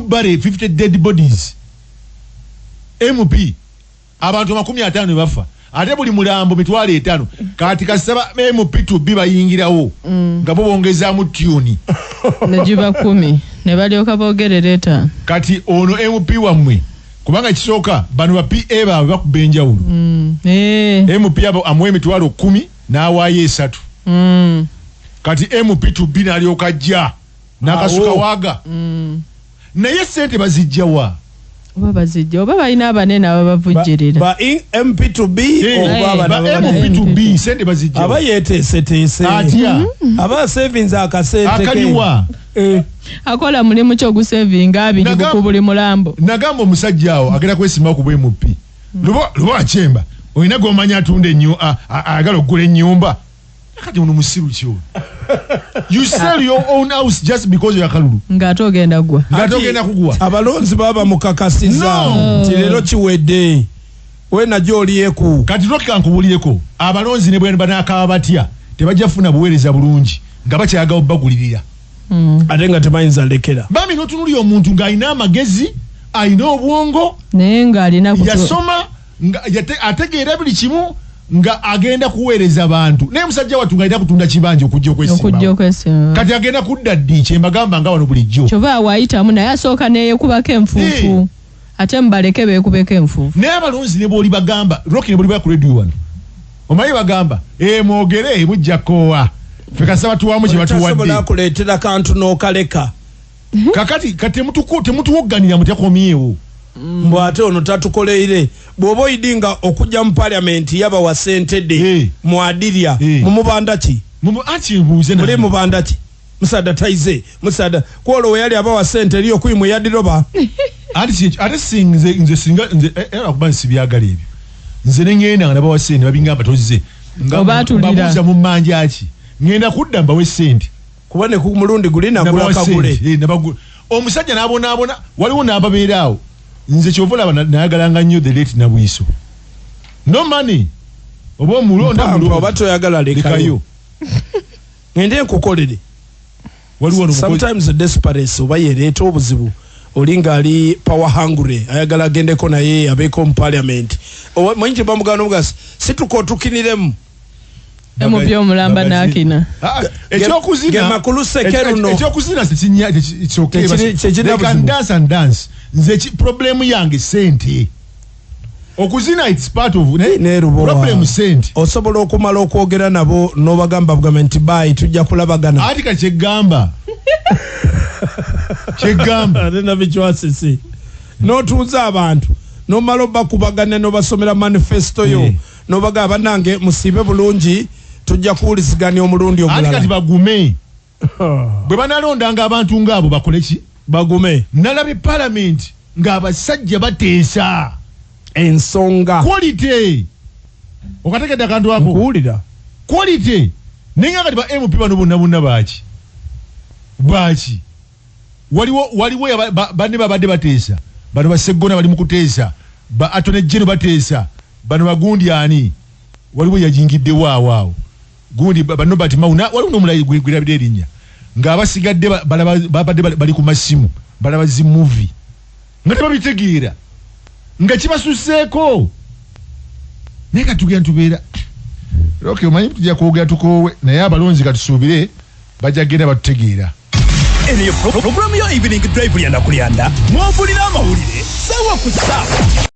you bury 50 dead bodies? MP abantu 50 bafa ate buli mulambo mitwalo 5 kati kasaba MP to biba yingirawo nga bobongeza mu tune nejiba 10 ne balyoka bogerereta kati ono MP wamwe kubanga kisoka bano ba PA bawe bakubenja ulo MP abo amwe mitwalo 10 nawaye 3 kati MP to bina alyoka jja nakasuka waga naye sente bazijjawa baba ina abanene ababavujirira ba MP to B MP to B sente bazijjawa abayetese aba savings akasente akaliwa akola mulimu kyo gusavinga abiri ku buli mulambo nagamba omusajja awo agenda kwesima ku MP lubo achemba oyina gomanya atunde nnyo agala okugula ennyumba kati uno musiru kyo you sell your own house just because you are kalulu ngato ogenda kugwa abalonzi baba mukakasiza lero kiwedde we najjo oliyeku kati roka nkubuliyeko abalonzi ne bwe banaka batya tebajjafuna buweereza bulungi nga bakyaga obagulirira ate nga tebayinza lekera bami notunuli omuntu nga ayina amagezi ayina obwongo naye nga alina yasoma nga ategeera buli kimu nga agenda kuweereza abantu naye musajja watu nga alina kutunda kibanja okujja okwesimba kati agenda kudda ddi kyembagamba nga wano bulijjo kyova waayitamu naye asooka neeyekubako enfuufu ate mubaleke beekubeko enfuufu naye abalonzi ne booli bagamba roki ne booli baya ku radio wano omanyi bagamba mwogere mujja koowa ffe kasaba tuwamu kye batuwadde tasobola kuleetera kantu n'okaleka kakati temutuwogganira mutyakomyewo mbwate ono tatukoleire bw'oba oyidinga okujja mu parliament yabawa sente de mwadirya mumubanda ki muli mubanda ki musada taize musada kwolo yali abawa sente eriyo kuyimu yadiroba ate singa era kuba nsibyagala ebyo nze nengenda nga nabawa sente babingamba tozize babuuza mu mmanja ki ngenda kudda mbawe sente kuba ne ku mulundi guli nagula kagule omusajja n'abonaabona waliwo n'ababeera awo nze kyovola nayagalanga nnyo the late Nabwiso no money oba omulonda oba toyagala lekayo ngende nkukolere waliwo sometimes the desperate oba yereeta obuzibu olinga ali power hungry ayagala agendeko naye abeeko mu parliament manyi kye bamugana omugasi situkotukiniremu emupya omulamba nakina ekyokuzina dance nze problemu yange sente okuzina it's part of problem sente osobola okumala okwogera nabo n'obagamba government buy tujja kulabagana ati ka kyegamba ate nabikywasisi n'otuuza abantu n'omala obakubagana n'obasomera manifesto yo n'obagamba nange musiibe bulungi tujja kuwuliziganya omulundi omulala ati kati bagume bwe banalondanga abantu ngaabo bakole ki bagume nalabye parliament ng'abasajja bateesa ensonga quality okategedde akantu ako kuwulira quality naye nga kati ba MP bano bonna baki waliwo banne babadde bateesa bano baseggona bali mu kuteesa ba atone jeno bateesa bano bagundi ani waliwo yajingidde waawo gundi bano bati mauna waliwo n'omulayi gwirabira erinnya ng'abasigadde babadde bali ku masimu balaba zi movie nga tebabitegeera nga kibasuseeko naye katugenda tubeera okay omanyi tujja kwogera tukoowe naye abalonzi katusuubire bajja kgenda batutegeera eyo programu yo evening drive lyanda kulyanda mwovulira amawulire sawa ku sawa